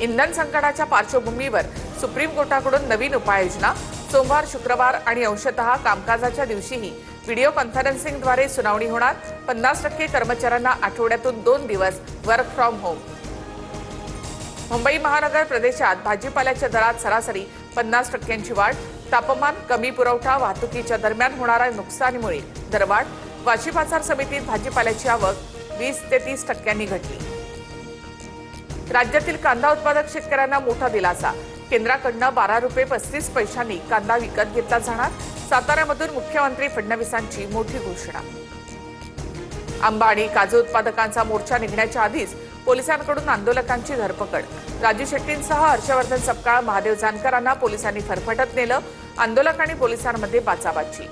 इंधन संकटाच्या पार्श्वभूमीवर सुप्रीम कोर्टाकडून नवीन उपाययोजना। सोमवार, शुक्रवार आणि अंशतः कामकाजाच्या दिवशीही व्हिडिओ कॉन्फरन्सिंगद्वारे सुनावणी होणार। 50% कर्मचाऱ्यांना आठवड्यातून 2 दिवस वर्क फ्रॉम होम। मुंबई महानगर प्रदेशात भाजीपाल्याच्या दरात सरासरी 50% वाढ। तापमान, कमी पुरवठा, वाहतुकीच्या दरम्यान होणाऱ्या नुकसानीमुळे दरवाढ। वाशी बाजार समितीत भाजीपाल्याची आवक 20 ते 30% घटली। राज्यातील कांदा उत्पादक शेतकऱ्यांना मोठा दिलासा। केंद्राकडून 12 रुपये 35 पैशांनी कांदा विकत घेतला जाणार। साताऱ्यामधून मुख्यमंत्री फडणवीसांची मोठी घोषणा। आंबा आणि काजू उत्पादकांचा मोर्चा निघण्याच्या आधीच पोलिसांकडून आंदोलकांची धरपकड। राजू शेट्टींसह हर्षवर्धन सपकाळ, महादेव जानकरांना पोलिसांनी फरफटत नेलं। आंदोलक आणि पोलिसांमध्ये बाचाबाची।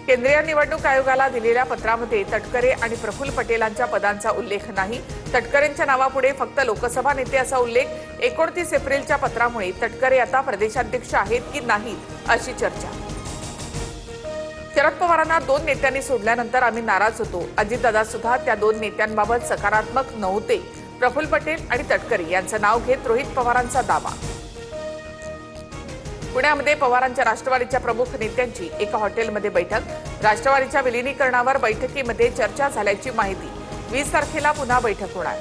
केंद्रीय निवडणूक आयोगाला दिलेल्या पत्रामध्ये तटकरे आणि प्रफुल्ल पटेलांच्या पदांचा उल्लेख नाही। तटकरेंच्या नावापुढे फक्त लोकसभा नेते असा उल्लेख। 29 एप्रिलच्या पत्रामुळे तटकरे आता प्रदेशाध्यक्ष आहेत की नाहीत अशी चर्चा। शरद पवारांना 2 नेत्यांनी सोडल्यानंतर आम्ही नाराज होतो। अजितदादा सुद्धा त्या 2 नेत्यांबाबत सकारात्मक नव्हते। प्रफुल्ल पटेल आणि तटकरे यांचं नाव घेत रोहित पवारांचा दावा। पुण्यामध्ये पवारांच्या राष्ट्रवादीच्या प्रमुख नेत्यांची एका हॉटेलमध्ये बैठक। राष्ट्रवादीच्या विलीनीकरणावर बैठकीमध्ये चर्चा झाल्याची माहिती। 20 तारखेला पुन्हा बैठक होणार।